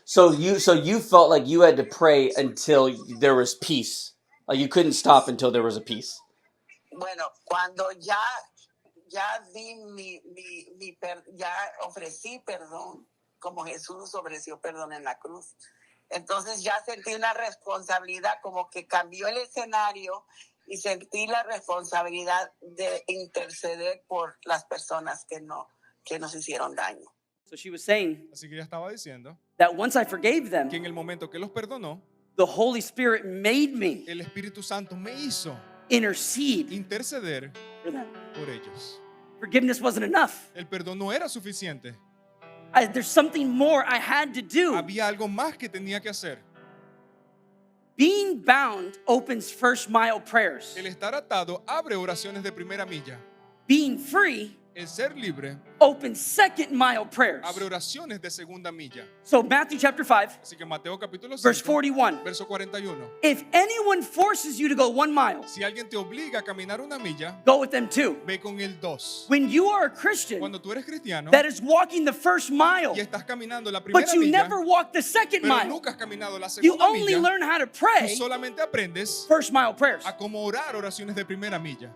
So you felt like you had to pray until there was peace. Like you couldn't stop until there was a peace. Bueno, cuando ya di ya ofrecí perdón, como Jesús ofreció perdón en la cruz. Entonces ya sentí una responsabilidad, como que cambió el escenario y sentí la responsabilidad de interceder por las personas que nos hicieron daño. So she was saying Así que ella estaba diciendo that once I forgave que them, en el momento que los perdonó, the Holy Spirit made me el Espíritu Santo me hizo intercede interceder for them. por ellos. Forgiveness wasn't enough. El perdón no era suficiente. There's something more I had to do. Había algo más que tenía que hacer. Being bound opens first mile prayers. El estar atado abre oraciones de primera milla. Being free El ser libre opens second mile prayers. abre oraciones de segunda milla. So Matthew chapter 5, Así que Mateo capítulo verse 5, 41. verso 41. If anyone forces you to go 1 mile, Si alguien te obliga a caminar una milla, go with them too. ve con el 2. When you are a Christian Cuando tú eres cristiano that is walking the first mile, y estás caminando la primera but you milla, never walk the second pero mile, nunca has caminado la you segunda only milla, learn how to tú pray solamente aprendes first mile prayers. a cómo orar oraciones de primera milla.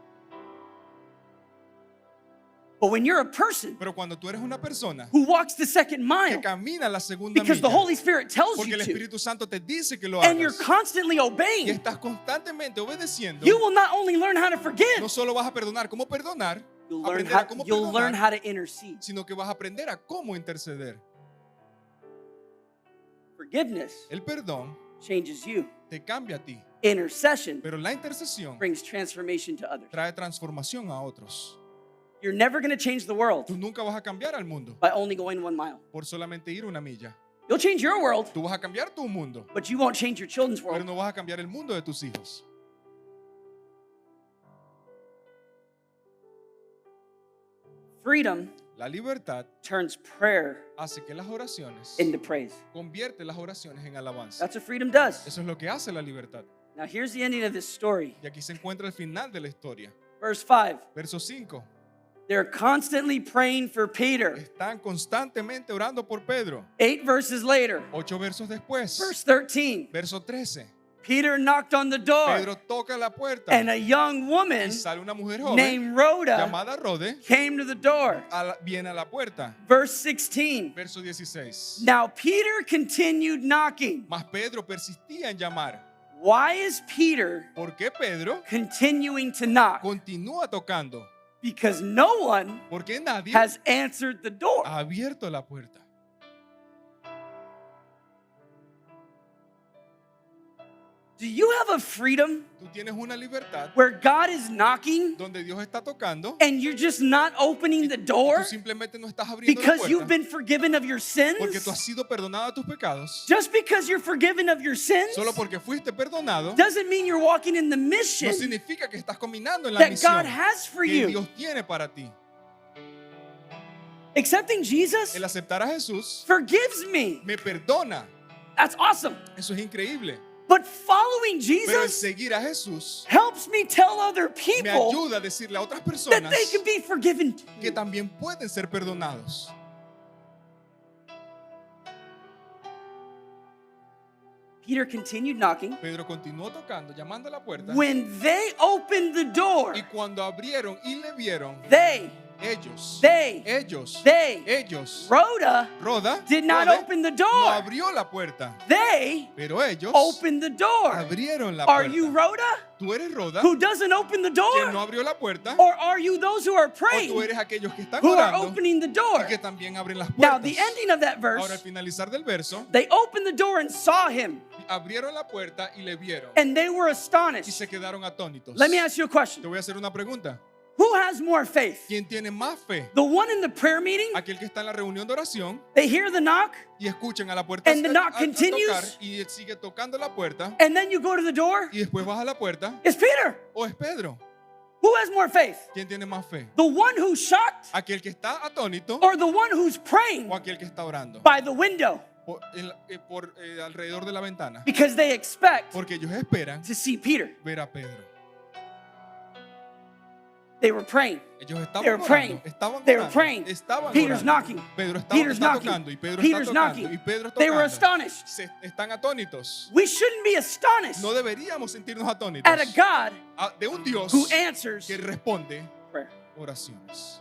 But when you're a person Pero cuando tú eres una persona who walks the second que mile, camina la segunda because the milla, Holy Spirit tells porque you el to, Espíritu Santo te dice que lo and you're hagas constantly y obeying, estás constantemente obedeciendo, you will not only learn how to forgive, no solo vas a perdonar cómo perdonar, you'll learn aprender a cómo perdonar, how to intercede. sino que vas a aprender a cómo interceder. Forgiveness El perdón changes you. te cambia a ti, Intercession pero la intercesión brings transformation to others. trae transformación a otros. You're never going to change the world Tú nunca vas a cambiar al mundo by only going 1 mile. por solamente ir una milla. You'll change your world, Tú vas a cambiar tu mundo, but you won't change your children's pero world. no vas a cambiar el mundo de tus hijos. Freedom La libertad turns prayer hace que las oraciones into praise. convierte las oraciones en alabanza. That's what freedom does. Eso es lo que hace la libertad. Now, here's the ending of this story. Y aquí se encuentra el final de la historia. Verse 5. Verso 5. They're constantly praying for Peter. Están constantemente orando por Pedro. 8 verses later, 8 versos después. verse 13. Verso 13. Peter knocked on the door, Pedro toca la puerta and a young woman y sale una mujer joven named Rhoda llamada Rode. came to the door. Viene a la puerta. Verse 16. Verso 16. Now Peter continued knocking. Mas Pedro persistía en llamar. Why is Peter ¿Por qué Pedro continuing to knock? continúa tocando? Because no one Porque nadie has answered the door. ha abierto la puerta. Do you have a freedom Tú tienes una libertad where God is knocking donde Dios está tocando and you're just not opening the y door tú simplemente no estás abriendo la because you've puerta been forgiven of your porque tú has sins? sido perdonado de tus pecados. Just because you're forgiven of your sins Solo porque fuiste perdonado doesn't mean you're walking in the no mission significa que estás caminando en la that misión God has for que you. Dios tiene para ti. Accepting Jesus El aceptar a Jesús forgives me. me perdona. That's awesome. Eso es increíble. But following Pero el Jesus seguir a Jesús helps me tell other me people ayuda a decirle a otras that personas they can be forgiven que too. también pueden ser perdonados. Peter continued knocking. Pedro continuó tocando, llamando a la puerta. When they opened the door, Y cuando abrieron y le vieron, ellos, Rhoda Roda, did not Rode, open the no door. abrió la puerta. They Pero ellos opened the door. abrieron la Are puerta. you Rhoda ¿Tú eres Roda, who doesn't open the que no door? abrió la puerta? Or are you those who are ¿O tú praying eres aquellos que están who are orando opening the y door? que también abren las Now, puertas? the ending of that Ahora al verse, finalizar del verso, they opened the door and saw him, abrieron la puerta y le vieron and they were y astonished. se quedaron atónitos. Let me ask you a Te question. voy a hacer una pregunta. Who has more faith? ¿Quién tiene más fe? The one in the prayer meeting, Aquel que está en la reunión de oración they hear the knock, y escuchan a la puerta And the knock a continues. tocar y él sigue tocando la puerta and then you go to the door? y después baja la puerta. It's Peter. ¿O es Pedro? Who has more faith? ¿Quién tiene más fe? The one who's shocked ¿Aquel que está atónito or the one who's praying o aquel que está orando? by the window? Por alrededor de la ventana. Because they expect Porque ellos esperan to see Peter. ver a Pedro. They were praying. Ellos They were estaban praying. orando. Estaban They were orando. praying. Estaban Peter's orando. knocking. Pedro está, Peter's está knocking. tocando y Pedro Peter's está tocando knocking. y Pedro They were tocando. astonished. Están atónitos. We shouldn't be astonished No deberíamos sentirnos atónitos at a God de un Dios who answers que responde prayer. oraciones.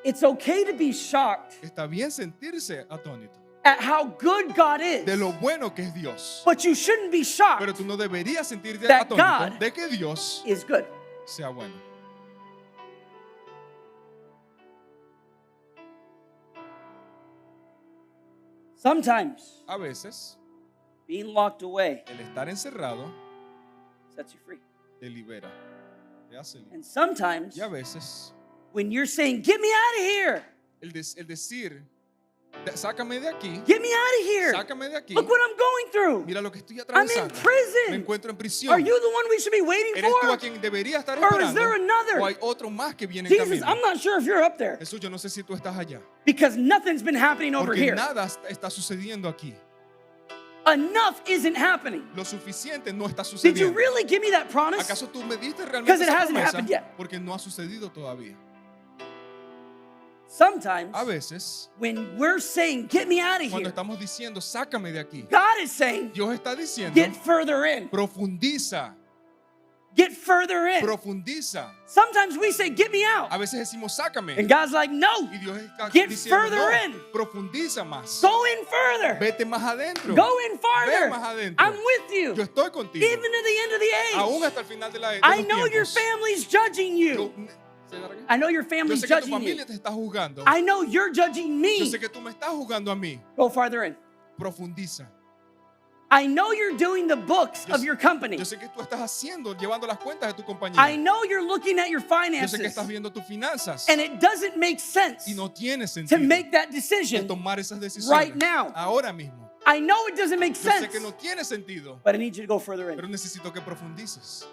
It's okay to be shocked Está bien sentirse atónito at how good God de lo is. bueno que es Dios. But you shouldn't be Pero shocked tú no deberías sentirte that atónito God de que Dios is good. sea bueno. Sometimes A veces, being locked away el estar encerrado sets you free. te libera, te hace libre. And sometimes Y a veces, when you're saying, get me out of here, el decir, sácame de aquí, get me out of here. sácame de aquí, Look what I'm going through. mira lo que estoy I'm in atravesando. Me prison. encuentro en prisión. Are you the one we should be waiting ¿Eres tú a for? quien debería estar Or is esperando? there another? ¿O hay otro más que viene en Jesus, camino? I'm not sure if you're up there Jesús, yo no sé si tú estás allá. because nothing's been happening over Porque here. nada está sucediendo aquí. Enough isn't happening. Lo suficiente no está Did you sucediendo. really give me that promise? ¿Acaso tú me diste realmente Because it esa hasn't promesa? happened yet. Porque no ha sucedido todavía. Sometimes A veces, when we're saying, get me out of cuando here, estamos diciendo, sácame de aquí, God is saying, Dios está diciendo, get further in. profundiza, Get further in. profundiza. Sometimes we say, get me out. A veces decimos, sácame. And God's like, no, Y Dios está Get diciendo, further no, in. profundiza más. go in further. Vete más adentro. Go in Ve farther. más adentro. I'm with you. Yo estoy contigo. Even to the end of the Aún age. hasta el final de la de I los know your tiempos. family's judging you. Yo- ¿Se da aquí? I know your Yo family's sé que tu judging you. familia te está juzgando. I know you're judging Yo me. sé que tú me estás juzgando a mí. Go farther in. Profundiza. I know you're doing the books Yo of sé- your company. Yo sé que tú estás haciendo, llevando las cuentas de tu compañía. I know you're looking at your Yo sé que finances. estás viendo tus finanzas. And it doesn't make sense Y no tiene to sentido make that de decision tomar esas decisiones right now. ahora mismo. I know it doesn't make Yo sé sense, que no tiene sentido, but I need you to go further pero in. necesito que profundices.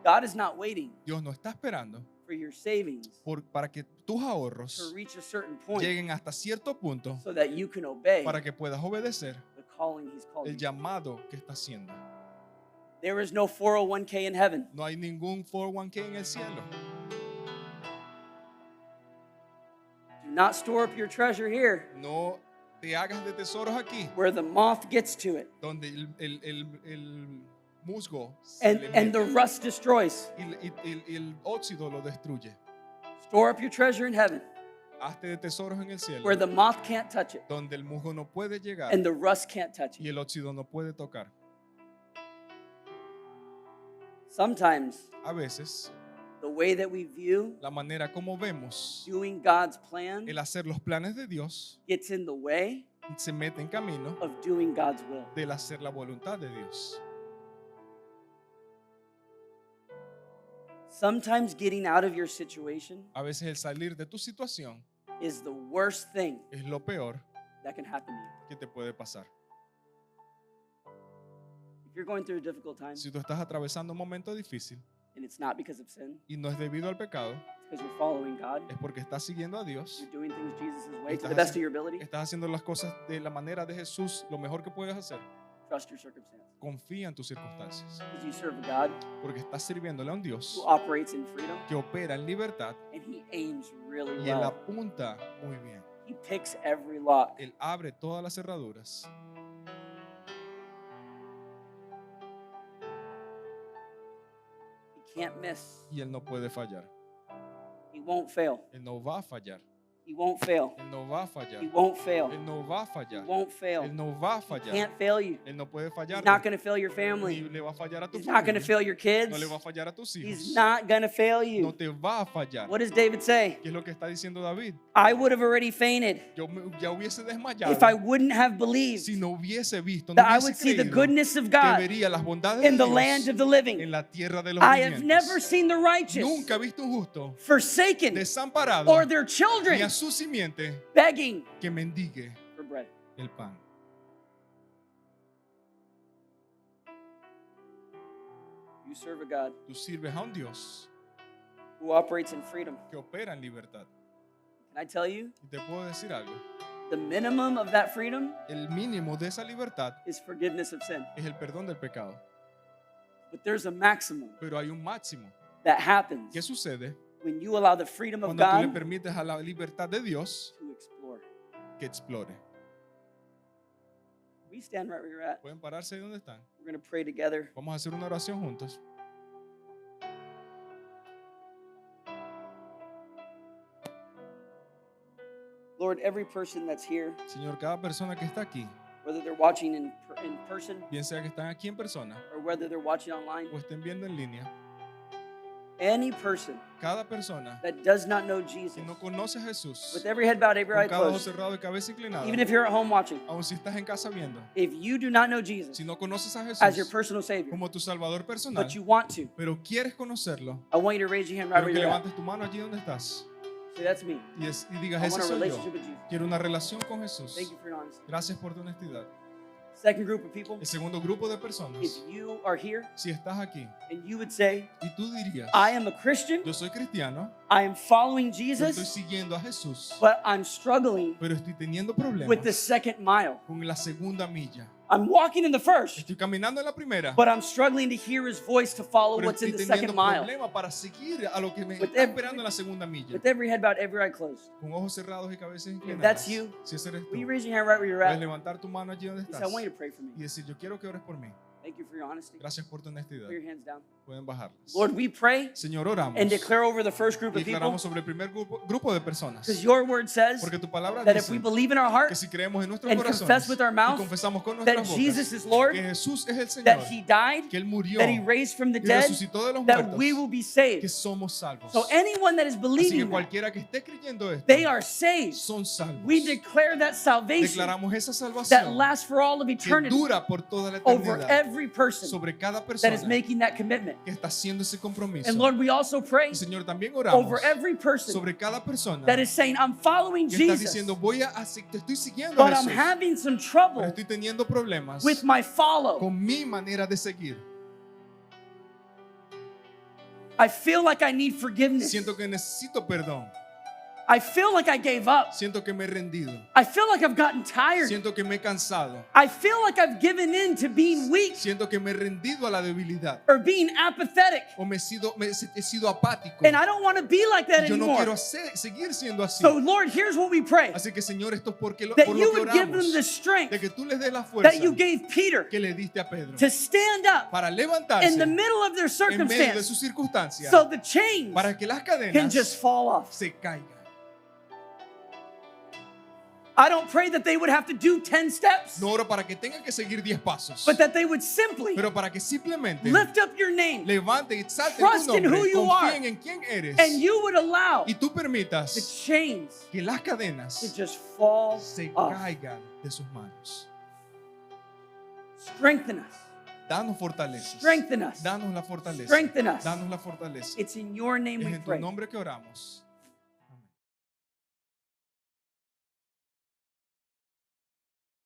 God is not waiting Dios no está esperando for your savings para que tus to ahorros reach a certain point lleguen hasta cierto punto so that you can obey para que puedas obedecer the calling He's called el you. llamado que está haciendo. There is no 401k in heaven. No hay ningún 401k en el cielo. Do not store up your treasure here No te hagas de tesoros aquí, where the moth gets to it donde el musgo se le and the mete rust destroys. y el óxido lo destruye. Store up your treasure in heaven Hazte de tesoros en el cielo, where the moth can't touch it donde el musgo no puede llegar and the rust can't touch y it. el óxido no puede tocar. Sometimes A veces, the way that we view la manera como vemos doing God's plan el hacer los planes de Dios gets in the way se mete en camino of doing God's will. del hacer la voluntad de Dios. Sometimes getting out of your situation A veces el salir de tu situación is the worst thing es lo peor that can happen to you. que te puede pasar. If you're going through a difficult time Si tú estás atravesando un momento difícil and it's not because of sin, y no es debido al pecado, it's because you're following God, es porque estás siguiendo a Dios, you're doing things Jesus' way to Estás the best of haci- your ability, estás haciendo las cosas de la manera de Jesús, lo mejor que puedes hacer. trust your circumstance. Confía en tus circunstancias, Because you serve a God porque estás sirviéndole a un who Dios operates in freedom que opera en libertad and He aims really y él well. apunta muy bien. He picks every lock. Él abre todas las cerraduras. He can't miss. Y él no puede fallar. He won't fail. Él no va a fallar. He won't fail. Él no va a fallar. He won't fail. Él no va a He fallar. won't fail. Él no va a He fallar. can't fail you. Él no puede fallar. He's not going to fail your Ni family. le va a fallar a tu He's not going to familia. fail your kids. No le va a fallar a tus He's hijos. not going to fail No you. te va a fallar. What does David say? ¿Qué es lo que está diciendo David? I would have already fainted Ya hubiese desmayado if I wouldn't have believed si no hubiese visto, no that I hubiese would see the creído goodness of que God vería las bondades in de the land Dios of the living. en la tierra de los I have vivientes. never seen the righteous Nunca he visto un justo forsaken desamparado or their ni children a su simiente begging que mendigue for bread. el pan. You serve a God Tú sirves a un Dios who operates in freedom. que opera en libertad. Can I tell you? Y te puedo decir algo. The minimum of that freedom El mínimo de esa libertad is forgiveness of sin. es el perdón del pecado. But there's a maximum Pero hay un máximo. that happens ¿Qué sucede when you allow the freedom of cuando tú le God permites a la libertad de Dios to explore. que explore? We stand right where you're at. Pueden pararse de donde están. We're going to pray together. Vamos a hacer una oración juntos. Lord, every person that's here, Señor, cada persona que está aquí, whether they're watching in person bien sea que están aquí en persona or whether they're watching online, o estén viendo en línea, any person cada persona that does not know Jesus, que no conoce a Jesús, with every head bowed, every con eye cada ojo closed, cerrado y cabeza inclinada, even if you're at home watching, aun si estás en casa viendo, if you do not know Jesus si no conoces a as your Jesús personal Savior, como tu Salvador personal, but you want to, pero quieres conocerlo, I want you to raise your hand right quiero where que you're at. levantes tu mano allí donde estás Say, that's me. y digas, I ese want a soy yo. relationship with Jesus. Quiero una relación con Jesús. Thank you for your honesty. Gracias por tu honestidad. Second group of people, El segundo grupo de if personas, you are here si estás aquí and you would say, y tú dirías, I am a Christian, yo soy cristiano, I am following yo estoy Jesus, siguiendo a Jesús, but I'm struggling pero estoy teniendo with the problemas second mile. con la segunda milla. I'm walking in the first, Estoy caminando en la primera, but I'm struggling to hear his voice to follow pero what's in estoy the teniendo second mile. problemas para seguir a lo que me With está every- esperando en la segunda milla. With every head bowed, every eye closed. Con ojos cerrados y cabezas inclinadas. that's you, Si ese eres tú, Will you raise your hand right where you're puedes at? levantar tu mano allí donde He said, estás I want you to pray for y me. decir, yo quiero que ores por mí. Thank you for your honesty. Gracias por tu honestidad. Put your hands down. Pueden bajarlas. Lord, we pray Señor, oramos and declare over the first group y of people, declaramos sobre el primer grupo de personas. because your word says Porque tu palabra that if dice we believe in our que heart si creemos en nuestros and corazones confess with our mouth y confesamos con that nuestras Jesus bocas is Lord, que Jesús es el Señor, that he died, que Él murió, that he raised from the que dead, resucitó de los that muertos, we will be que saved. somos salvos. So anyone that is Así que believing that, cualquiera que esté creyendo esto, they are saved. son salvos. We declare that salvation Declaramos esa that salvación lasts for all of que eternity dura por toda la over eternidad every person sobre cada that persona is making that commitment. que está haciendo ese compromiso. And Lord, we also pray Y Señor, también oramos over every person sobre cada persona that is saying, I'm following que está Jesus, diciendo, te estoy siguiendo but a I'm Jesús, having some pero trouble estoy teniendo problemas with my follow. con mi manera de seguir. I feel like I need forgiveness. Siento que necesito perdón. I feel like I gave up. Siento que me he rendido. I feel like I've gotten tired. Siento que me he cansado. I feel like I've given in to being weak Siento que me he rendido a la debilidad. or being apathetic. O he sido apático. And I don't want to be like that Yo no anymore. quiero seguir siendo así. So, Lord, here's what we pray. Así que, Señor, esto es por That lo you que would give them oramos. the strength De que tú les des la fuerza that you gave Peter que le diste a Pedro. to stand up Para levantarse in the middle of their en medio de circumstance sus circunstancias. so the chains Para que las can cadenas just fall off. se caigan. I don't pray that they would have to do 10 steps, No oro para que tengan que seguir 10 pasos. but that they would simply Pero para que simplemente lift up your name levanten y salten Trust tu in nombre, who you confíen en quién eres and you would allow y tú the permitas chains que las to cadenas just fall se off. caigan de sus manos. Strengthen us. Danos fortaleza. Strengthen us. Danos la fortaleza. Strengthen us. Danos la fortaleza. It's in your name Es we en tu pray. nombre que oramos.